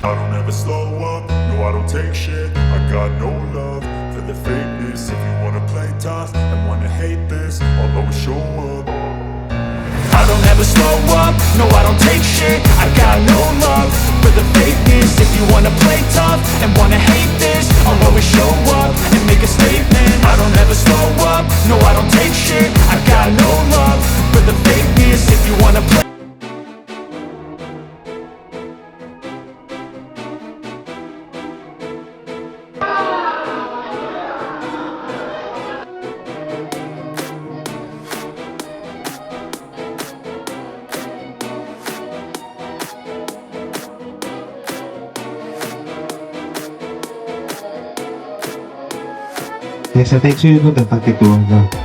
I don't ever slow up, no I don't take shit. I got no love for the fakeness. If you wanna play tough and wanna hate this, I'll always show up. I don't ever slow up, no I don't take shit. I got no love for the fakeness. If you wanna play tough and wanna hate this, I'll always show up and make a statement. I don't ever slow up, no I don't take shit. I got no love for the fakeness. If you wanna play Nasa text yun ito, dapat ito.